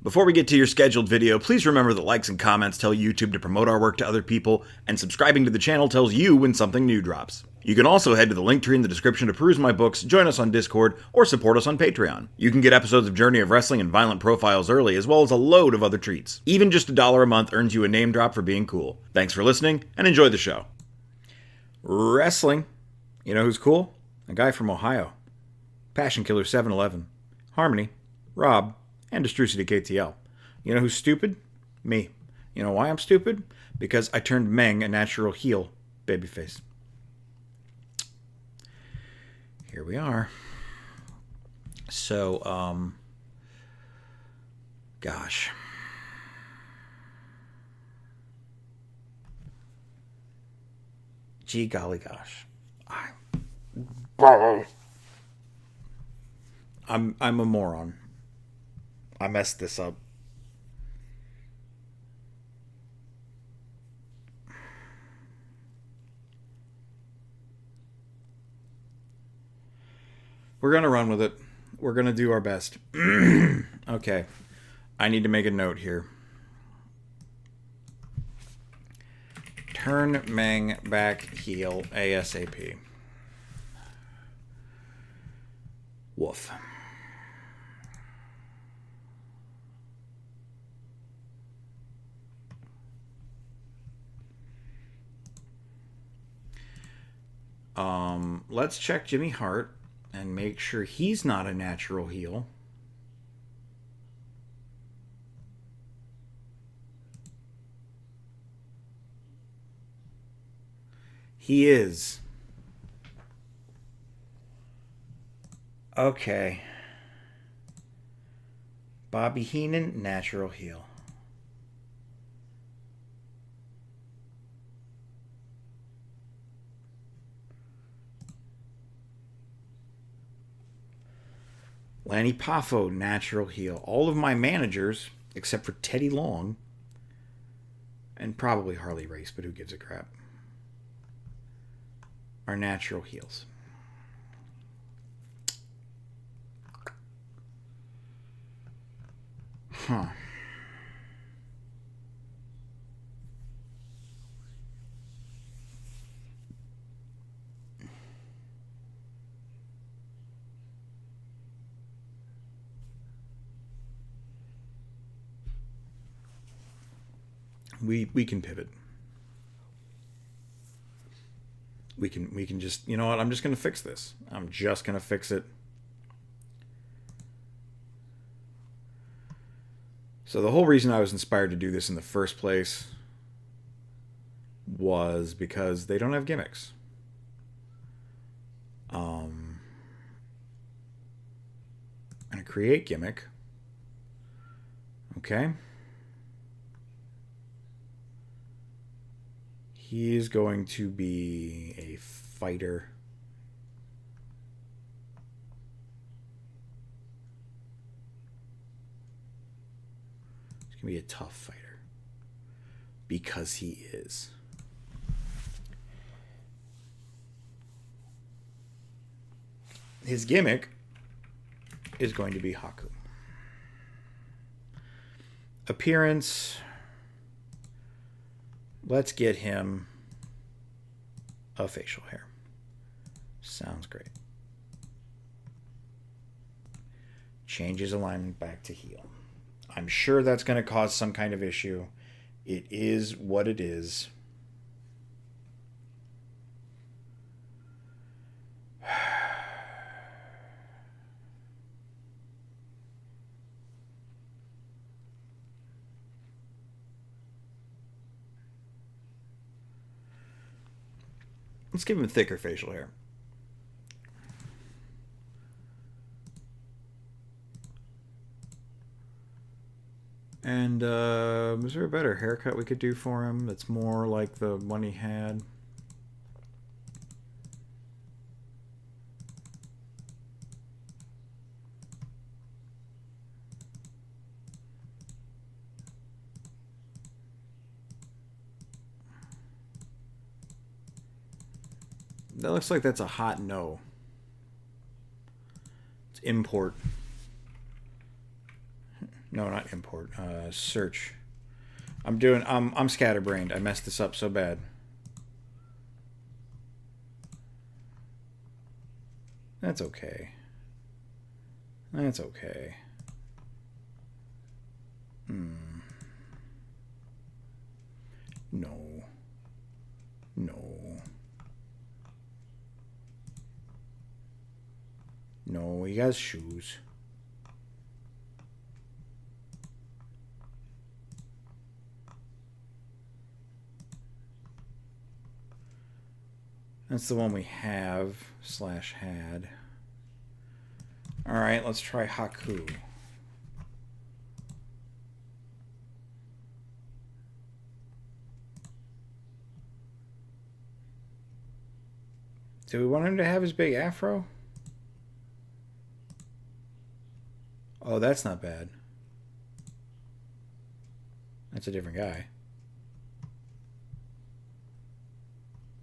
Before we get to your scheduled video, please remember that likes and comments tell YouTube to promote our work to other people, and subscribing to the channel tells you when something new drops. You can also head to the link tree in the description to peruse my books, join us on Discord, or support us on Patreon. You can get episodes of Journey of Wrestling and Violent Profiles early, as well as a load of other treats. Even just $1 a month earns you a name drop for being cool. Thanks for listening, and enjoy the show. Wrestling. You know who's cool? A guy from Ohio. Passion Killer 711. Harmony. Rob. And Destrucity KTL. You know who's stupid? Me. You know why I'm stupid? Because I turned Meng a natural heel babyface. Here we are. So, gosh. Gee golly gosh. I'm a moron. I messed this up. We're going to run with it. We're going to do our best. Okay. I need to make a note here. Turn Meng back heel ASAP. Woof. Let's check Jimmy Hart and make sure he's not a natural heel. He is. Okay. Bobby Heenan, natural heel. Lanny Poffo, natural heel. All of my managers, except for Teddy Long, and probably Harley Race, but who gives a crap, are natural heels. Huh. We can pivot. We can just, you know what? I'm just going to fix this. I'm just going to fix it. So the whole reason I was inspired to do this in the first place was because they don't have gimmicks. I'm going to create gimmick. Okay. He's going to be a fighter. He's going to be a tough fighter. Because he is. His gimmick is going to be Haku. Appearance. Let's get him a facial hair. Sounds great. Change his alignment back to heel. I'm sure that's going to cause some kind of issue. It is what it is. Let's give him thicker facial hair. And is there a better haircut we could do for him that's more like the one he had? That looks like that's a hot no. It's import. No, No, not import. Search. I'm scatterbrained. I messed this up so bad. That's okay. That's okay. No. No. No, he has shoes. That's the one we have / had. Alright, let's try Haku. Do we want him to have his big afro? Oh, that's not bad. That's a different guy.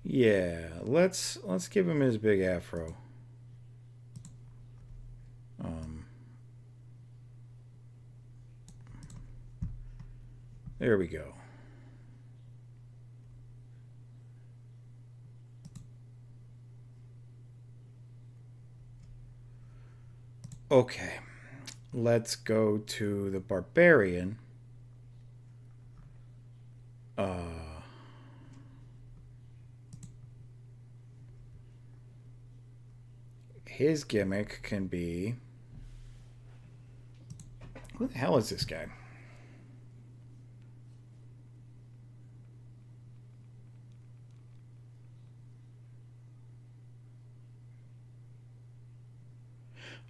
Yeah, let's give him his big afro. There we go. Okay, let's go to the Barbarian. His gimmick can be... Who the hell is this guy?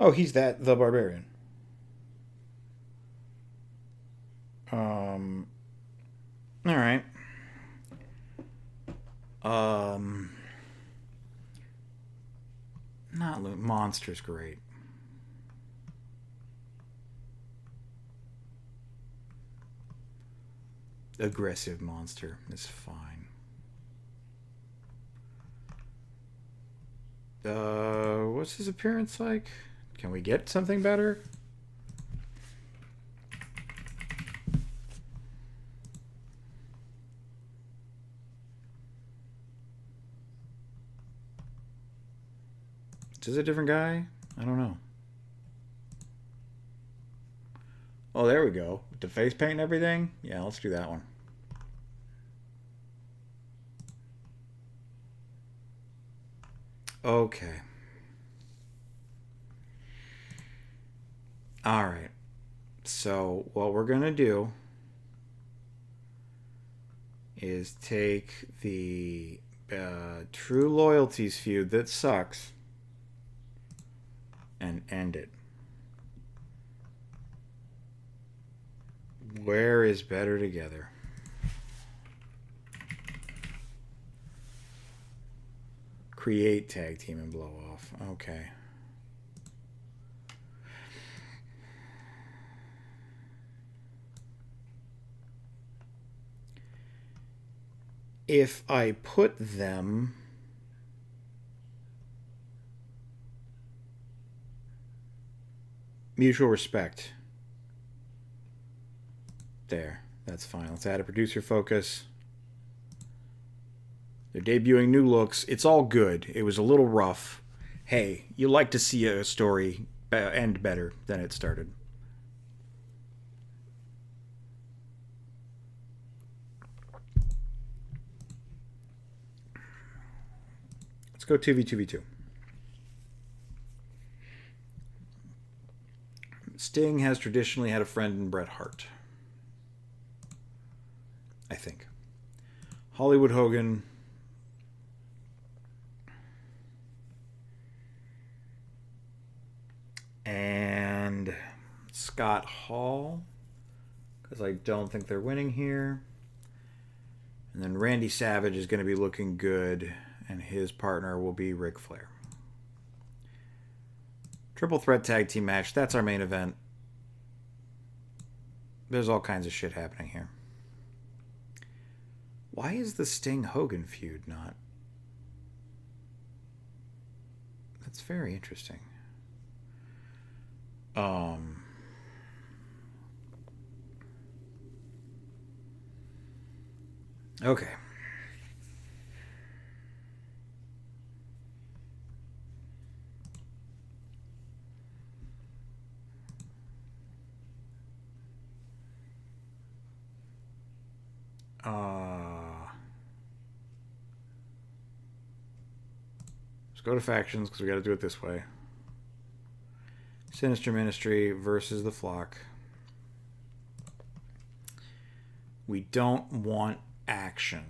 Oh, he's the Barbarian. All right. Not Monster's great. Aggressive Monster is fine. What's his appearance like? Can we get something better? Is this a different guy? I don't know. Oh, there we go. With the face paint and everything? Yeah, let's do that one. Okay. Alright. So, what we're going to do is take the True Loyalties feud that sucks and end it. Where is better together? Create tag team and blow off. Okay. If I put them... Mutual respect. There. That's fine. Let's add a producer focus. They're debuting new looks. It's all good. It was a little rough. Hey, you like to see a story end better than it started. Let's go 2v2v2. Sting has traditionally had a friend in Bret Hart. I think. Hollywood Hogan. And Scott Hall. Because I don't think they're winning here. And then Randy Savage is going to be looking good. And his partner will be Ric Flair. Triple threat tag team match. That's our main event. There's all kinds of shit happening here. Why is the Sting-Hogan feud not? That's very interesting. Okay. Let's go to factions because we got to do it this way. Sinister Ministry versus the Flock. We don't want action.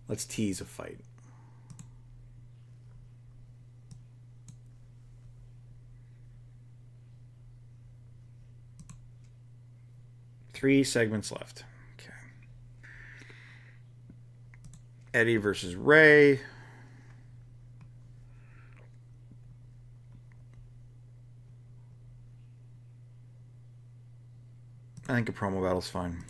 Let's tease a fight. Three segments left. Okay. Eddie versus Ray. I think a promo battle's fine.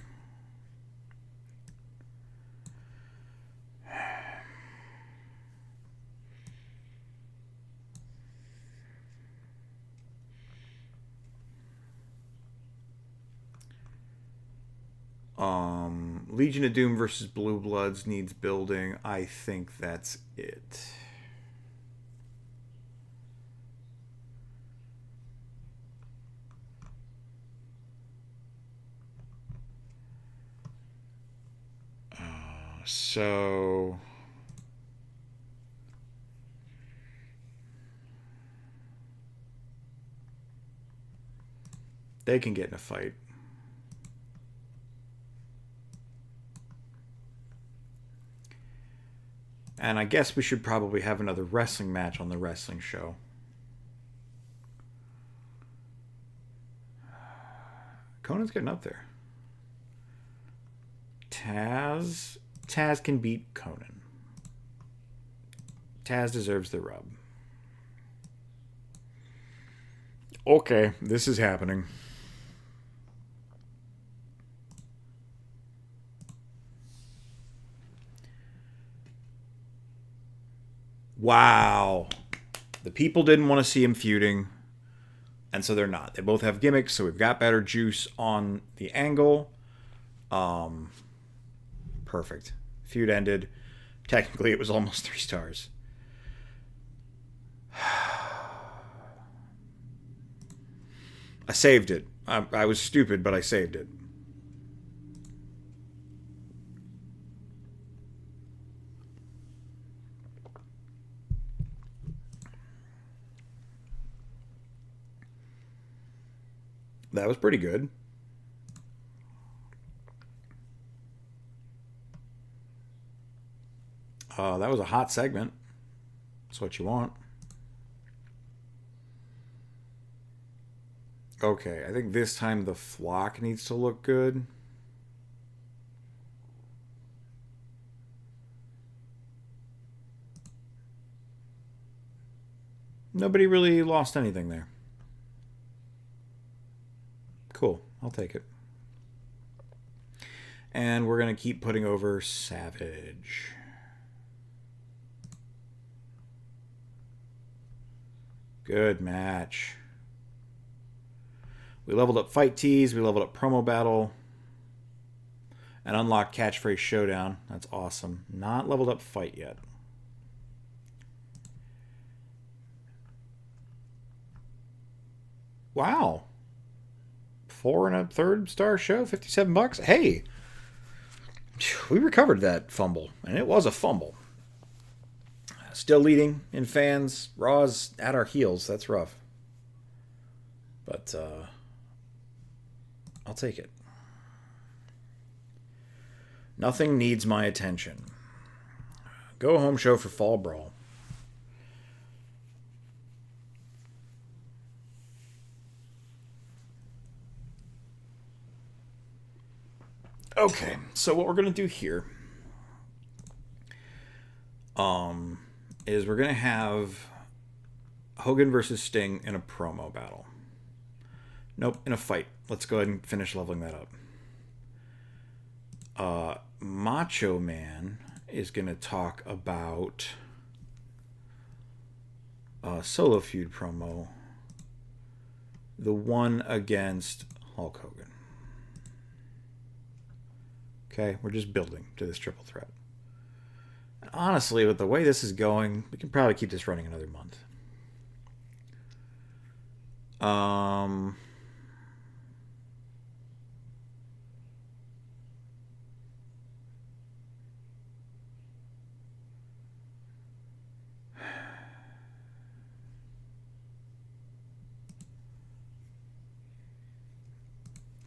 Legion of Doom versus Blue Bloods needs building. I think that's it. So they can get in a fight. And I guess we should probably have another wrestling match on the wrestling show. Conan's getting up there. Taz can beat Conan. Taz deserves the rub. Okay, this is happening. Wow. The people didn't want to see him feuding, and so they're not. They both have gimmicks, so we've got better juice on the angle. Perfect. Feud ended. Technically, it was almost 3 stars. I saved it. I was stupid, but I saved it. That was pretty good. That was a hot segment. That's what you want. Okay, I think this time the Flock needs to look good. Nobody really lost anything there. Cool, I'll take it. And we're going to keep putting over Savage. Good match. We leveled up Fight Tease. We leveled up Promo Battle. And unlocked Catchphrase Showdown. That's awesome. Not leveled up Fight yet. Wow. 4 1/3 star show. $57. Hey. We recovered that fumble. And it was a fumble. Still leading in fans. Raw's at our heels. That's rough. But I'll take it. Nothing needs my attention. Go home show for Fall Brawl. Okay, so what we're going to do here is we're going to have Hogan versus Sting in a promo battle. Nope, in a fight. Let's go ahead and finish leveling that up. Macho Man is going to talk about a solo feud promo. The one against Hulk Hogan. Okay, we're just building to this triple threat. And honestly, with the way this is going, we can probably keep this running another month.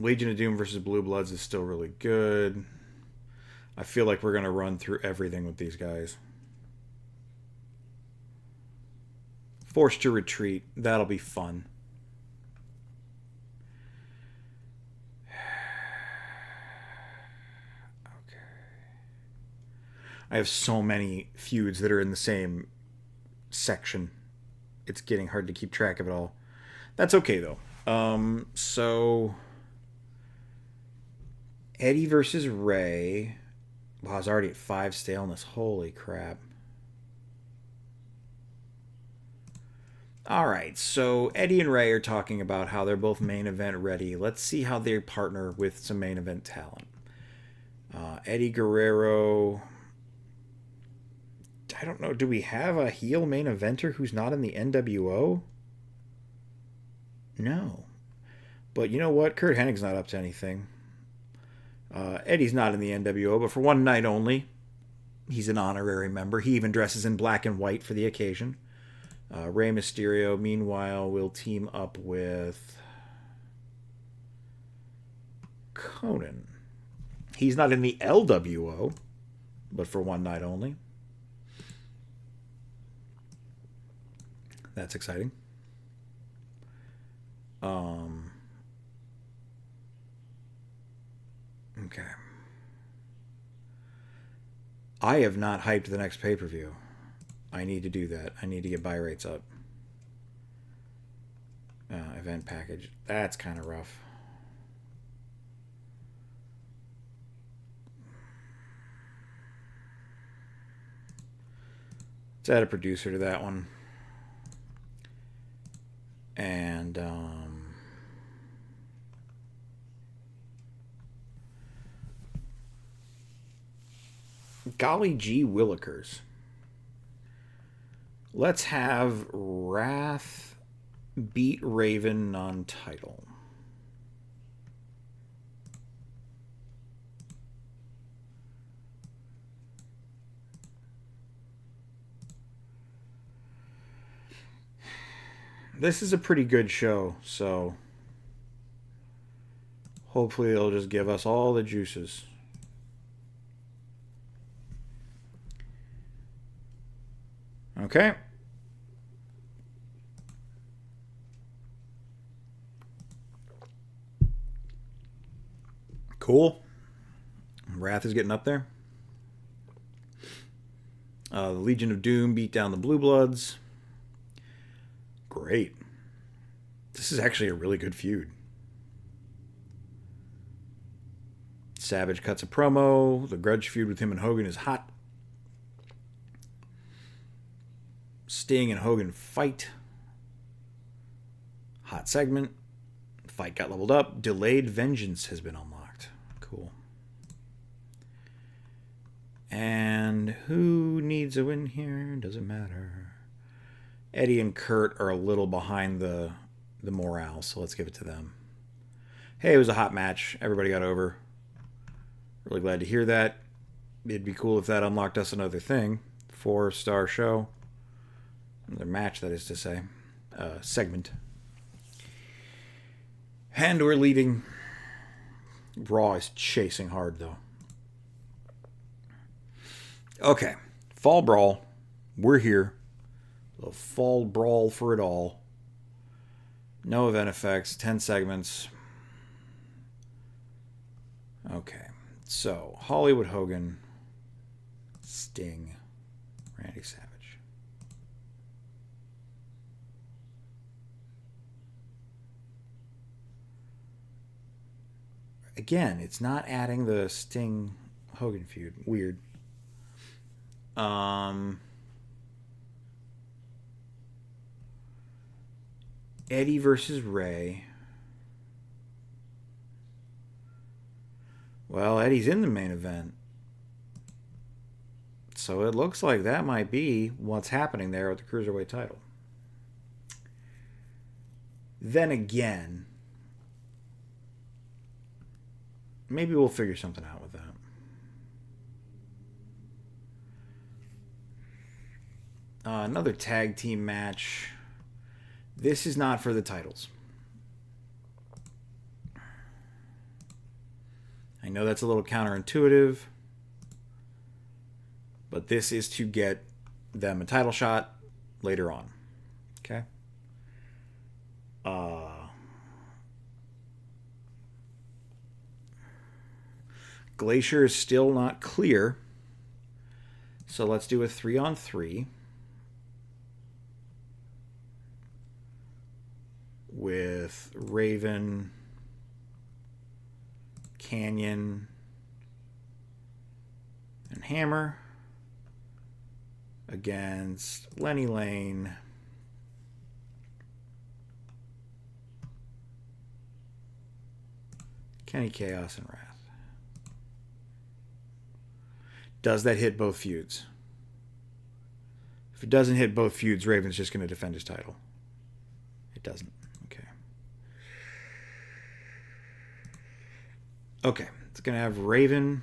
Legion of Doom versus Blue Bloods is still really good. I feel like we're going to run through everything with these guys. Forced to Retreat. That'll be fun. Okay. I have so many feuds that are in the same section. It's getting hard to keep track of it all. That's okay, though. So... Eddie versus Ray. Wow, I was already at 5 staleness. Holy crap. Alright, so Eddie and Ray are talking about how they're both main event ready. Let's see how they partner with some main event talent. Eddie Guerrero. I don't know. Do we have a heel main eventer who's not in the NWO? No. But you know what? Kurt Hennig's not up to anything. Eddie's not in the NWO, but for one night only. He's an honorary member. He even dresses in black and white for the occasion. Rey Mysterio, meanwhile, will team up with Conan. He's not in the LWO, but for one night only. That's exciting. Okay. I have not hyped the next pay-per-view. I need to do that. I need to get buy rates up. Event package. That's kind of rough. Let's add a producer to that one. And golly gee willikers. Let's have Wrath beat Raven non-title. This is a pretty good show, so hopefully they'll just give us all the juices. Okay. Cool. Wrath is getting up there. The Legion of Doom beat down the Blue Bloods. Great. This is actually a really good feud. Savage cuts a promo. The grudge feud with him and Hogan is hot. Sting and Hogan fight. Hot segment. Fight got leveled up. Delayed vengeance has been unlocked. Cool. And who needs a win here? Doesn't matter. Eddie and Kurt are a little behind the morale, so let's give it to them. Hey, it was a hot match. Everybody got over. Really glad to hear that. It'd be cool if that unlocked us another thing. 4-star show. Another match, that is to say. Segment. And we're leaving. Raw is chasing hard, though. Okay. Fall Brawl. We're here. The Fall Brawl for it all. No event effects. 10 segments. Okay. So, Hollywood Hogan. Sting. Randy Savage. Again, it's not adding the Sting Hogan feud. Weird. Eddie versus Ray. Well, Eddie's in the main event. So it looks like that might be what's happening there with the Cruiserweight title. Then again, maybe we'll figure something out with that. Another tag team match. This is not for the titles. I know that's a little counterintuitive, but this is to get them a title shot later on. Okay? Glacier is still not clear, so let's do a 3-on-3 with Raven, Canyon, and Hammer against Lenny Lane, Kenny Chaos, and Wrath. Does that hit both feuds? If it doesn't hit both feuds, Raven's just going to defend his title. It doesn't. Okay. Okay. It's going to have Raven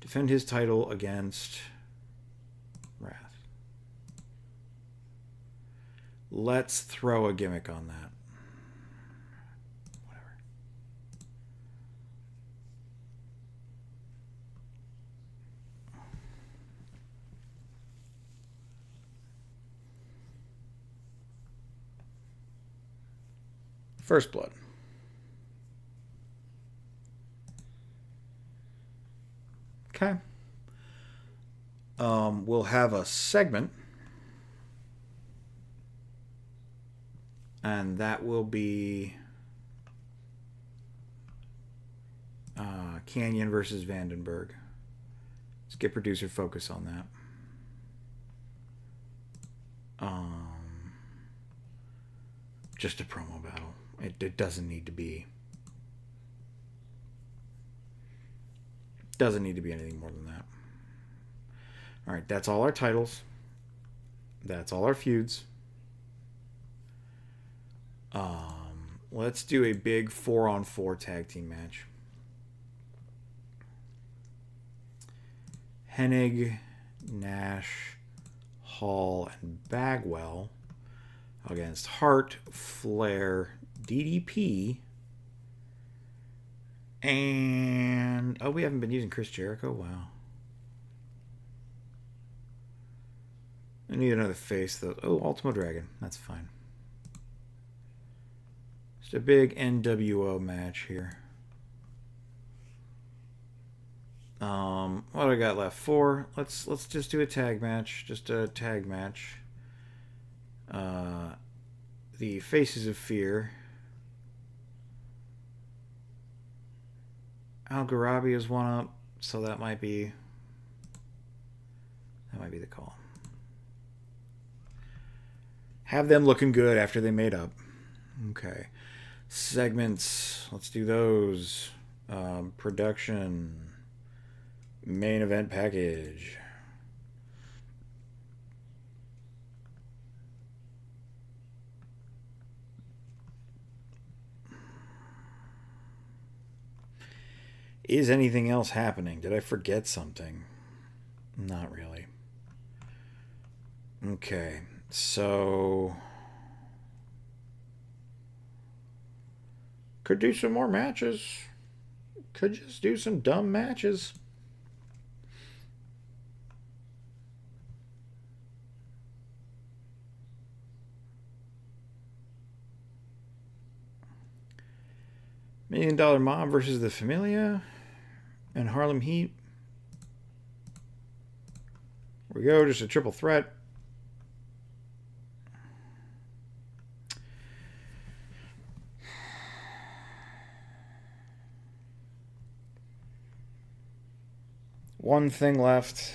defend his title against Wrath. Let's throw a gimmick on that. First Blood. Okay. We'll have a segment. And that will be Canyon versus Vandenberg. Let's get producer focus on that. Just a promo battle. It doesn't need to be. Doesn't need to be anything more than that. All right, that's all our titles. That's all our feuds. Let's do a big 4-on-4 tag team match. Hennig, Nash, Hall, and Bagwell against Hart, Flair, DDP, and we haven't been using Chris Jericho. Wow. I need another face though. Oh, Ultimo Dragon. That's fine. Just a big NWO match here. What do I got left? 4. Let's just do a tag match. Just a tag match. The Faces of Fear. Al Garabi is one up, so that might be the call. Have them looking good after they made up. Okay. Segments. Let's do those. Production. Main event package. Is anything else happening? Did I forget something? Not really. Okay, so could do some more matches. Could just do some dumb matches. $1 Million Mob versus the Familia and Harlem Heat. Here we go, just a triple threat. One thing left.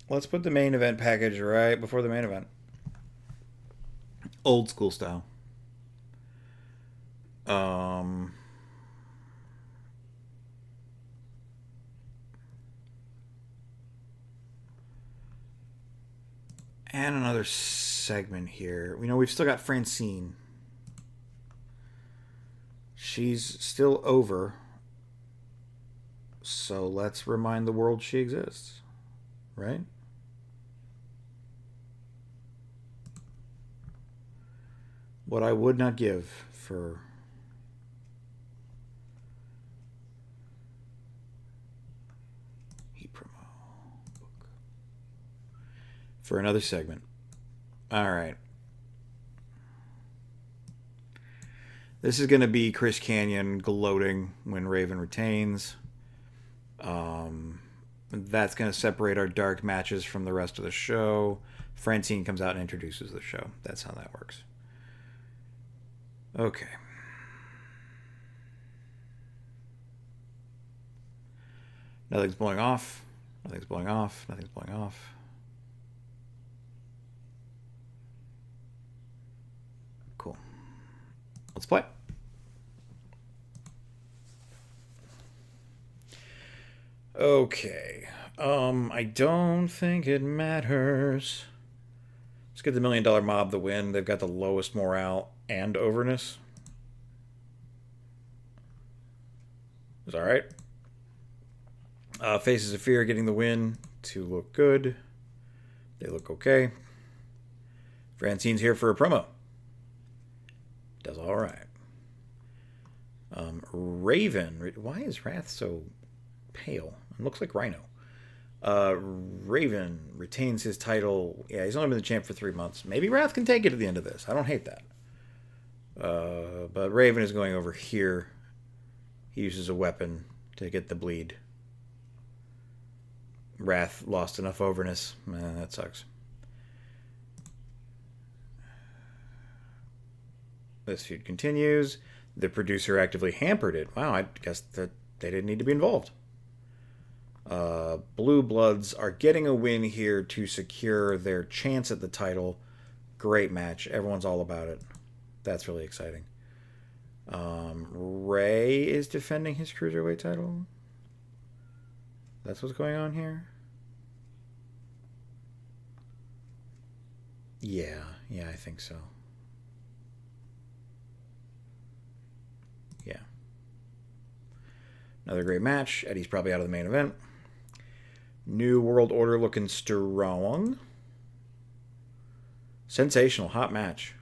Let's put the main event package right before the main event. Old school style. Um, and another segment here. We know we've still got Francine. She's still over. So let's remind the world she exists. Right? What I would not give for for another segment. All right. This is going to be Chris Kanyon gloating when Raven retains. That's going to separate our dark matches from the rest of the show. Francine comes out and introduces the show. That's how that works. Okay. Nothing's blowing off. Nothing's blowing off. Nothing's blowing off. Cool. Let's play. Okay. I don't think it matters. Let's get the $1 Million Mob the win. They've got the lowest morale and overness. It's alright. Faces of Fear getting the win to look good. They look okay. Francine's here for a promo. Does alright. Raven. Why is Wrath so pale? It looks like Rhino. Raven retains his title. Yeah, he's only been the champ for 3 months. Maybe Wrath can take it at the end of this. I don't hate that. But Raven is going over here. He uses a weapon to get the bleed. Wrath lost enough overness. That sucks. This feud continues. The producer actively hampered it. Wow, I guess that they didn't need to be involved. Blue Bloods are getting a win here to secure their chance at the title. Great match. Everyone's all about it. That's really exciting. Ray is defending his Cruiserweight title. That's what's going on here? Yeah, I think so. Yeah. Another great match. Eddie's probably out of the main event. New World Order looking strong. Sensational. Hot match.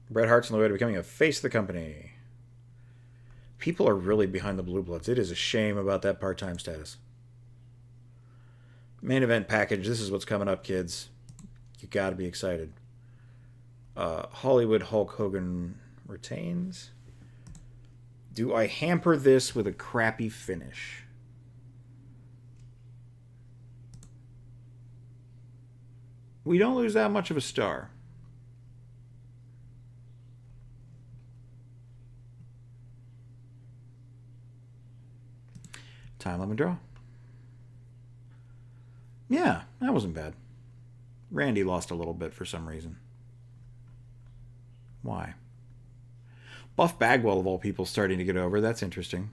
Bret Hart's on the way to becoming a face of the company. People are really behind the Blue Bloods. It is a shame about that part-time status. Main event package. This is what's coming up, kids. You got to be excited. Hollywood Hulk Hogan retains. Do I hamper this with a crappy finish? We don't lose that much of a star. Time limit draw. Yeah, that wasn't bad. Randy lost a little bit for some reason. Why? Buff Bagwell, of all people, starting to get over. That's interesting.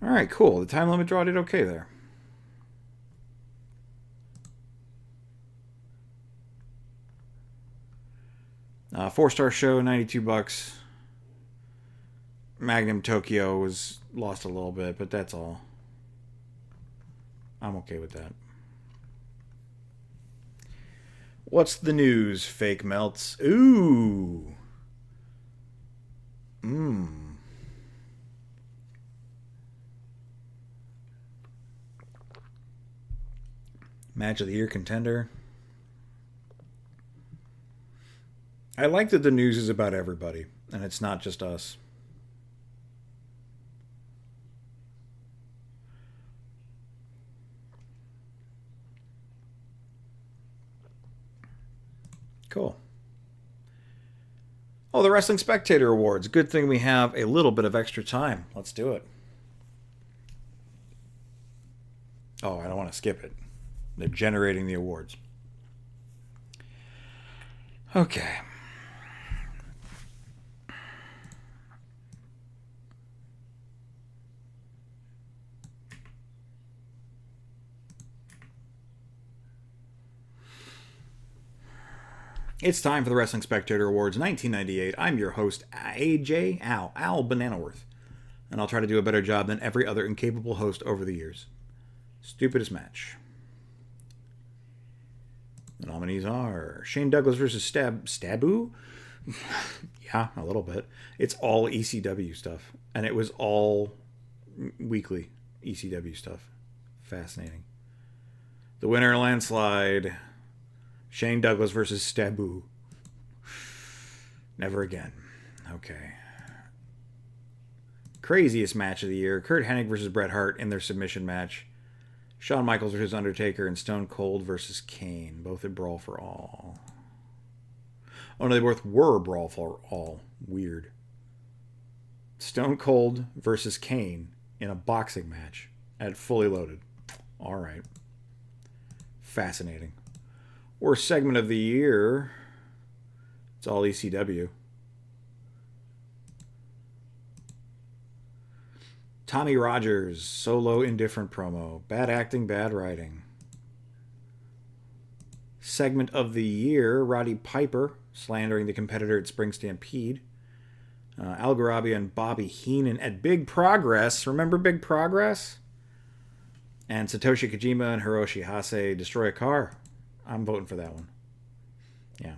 All right, cool. The time limit draw did okay there. Four-star show, $92. Magnum Tokyo was lost a little bit, but that's all. I'm okay with that. What's the news, fake melts? Ooh. Match of the year contender. I like that the news is about everybody, and it's not just us. Cool. Oh, the Wrestling Spectator Awards. Good thing we have a little bit of extra time. Let's do it. Oh, I don't want to skip it. They're generating the awards. Okay. It's time for the Wrestling Spectator Awards 1998. I'm your host, AJ Al Bananaworth. And I'll try to do a better job than every other incapable host over the years. Stupidest match. The nominees are Shane Douglas versus Stabu? Yeah, a little bit. It's all ECW stuff. And it was all weekly ECW stuff. Fascinating. The winner landslide, Shane Douglas versus Stabu. Never again. Okay. Craziest match of the year, Curt Hennig versus Bret Hart in their submission match. Shawn Michaels versus Undertaker and Stone Cold versus Kane, both at Brawl for All. Oh no, they both were Brawl for All. Weird. Stone Cold versus Kane in a boxing match at Fully Loaded. Alright. Fascinating. Worst segment of the year, it's all ECW. Tommy Rogers, solo indifferent promo. Bad acting, bad writing. Segment of the year, Roddy Piper, slandering the competitor at Spring Stampede. Al Garabi and Bobby Heenan at Big Progress. Remember Big Progress? And Satoshi Kojima and Hiroshi Hase destroy a car. I'm voting for that one. Yeah.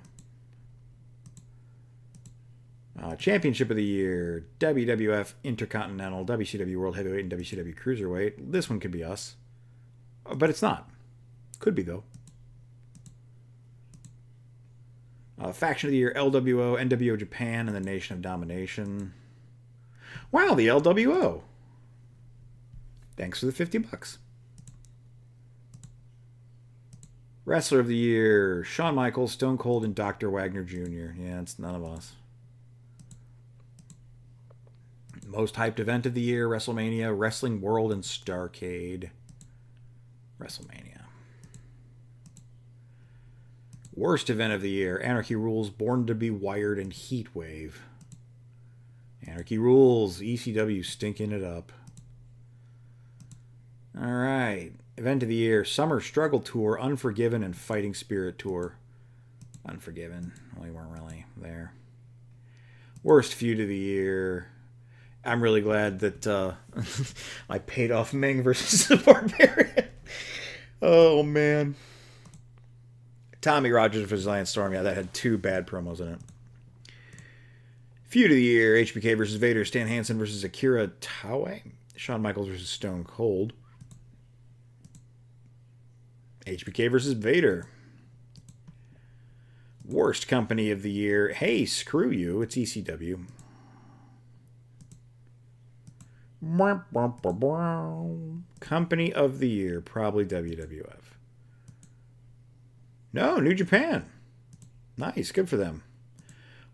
Championship of the year, WWF Intercontinental, WCW World Heavyweight, and WCW Cruiserweight. This one could be us. But it's not. Could be, though. Faction of the year, LWO, NWO Japan, and the Nation of Domination. Wow, the LWO. Thanks for the $50. Wrestler of the year, Shawn Michaels, Stone Cold, and Dr. Wagner Jr. Yeah, it's none of us. Most hyped event of the year, WrestleMania, Wrestling World, and Starrcade. WrestleMania. Worst event of the year, Anarchy Rules, Born to be Wired, and Heatwave. Anarchy Rules, ECW stinking it up. Alright. Event of the year, Summer Struggle Tour, Unforgiven, and Fighting Spirit Tour. Unforgiven. We weren't really there. Worst feud of the year, I'm really glad that I paid off Ming versus the Barbarian. Oh, man. Tommy Rogers versus Lance Storm. Yeah, that had 2 bad promos in it. Feud of the year, HBK versus Vader. Stan Hansen versus Akira Taue. Shawn Michaels versus Stone Cold. HBK versus Vader. Worst company of the year. Hey, screw you. It's ECW. Company of the year, probably WWF. No, New Japan. Nice, good for them.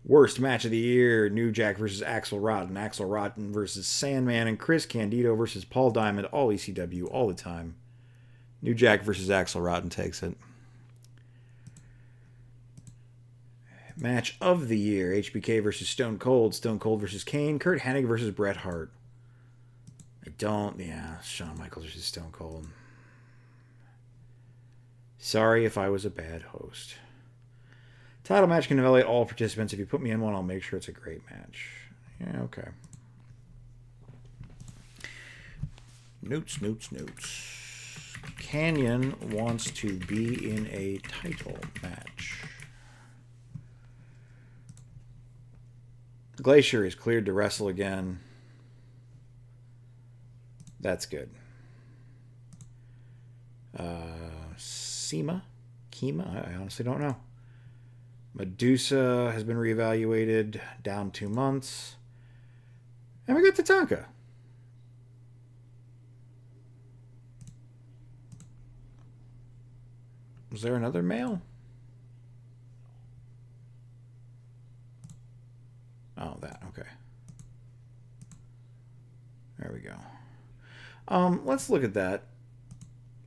Worst match of the year, New Jack versus Axel Rotten. Axel Rotten versus Sandman and Chris Candido versus Paul Diamond. All ECW, all the time. New Jack versus Axel Rotten takes it. Match of the year, HBK versus Stone Cold. Stone Cold versus Kane. Curt Hennig versus Bret Hart. Shawn Michaels versus Stone Cold. Sorry if I was a bad host. Title match can evaluate all participants. If you put me in one, I'll make sure it's a great match. Yeah, okay. Notes. Canyon wants to be in a title match. Glacier is cleared to wrestle again. That's good. Kima? I honestly don't know. Medusa has been reevaluated, down 2 months. And we got Tatanka. Was there another male? Oh, that. Okay. There we go. Let's look at that.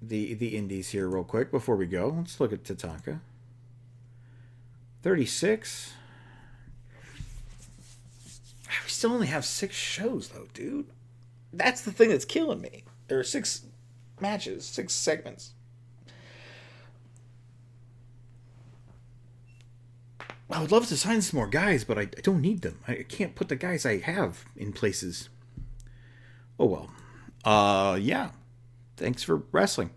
the indies here real quick before we go. Let's look at Tatanka. 36. We still only have 6 shows, though, dude. That's the thing that's killing me. There are 6 matches, 6 segments. I would love to sign some more guys, but I don't need them. I can't put the guys I have in places. Oh, well. Yeah. Thanks for wrestling.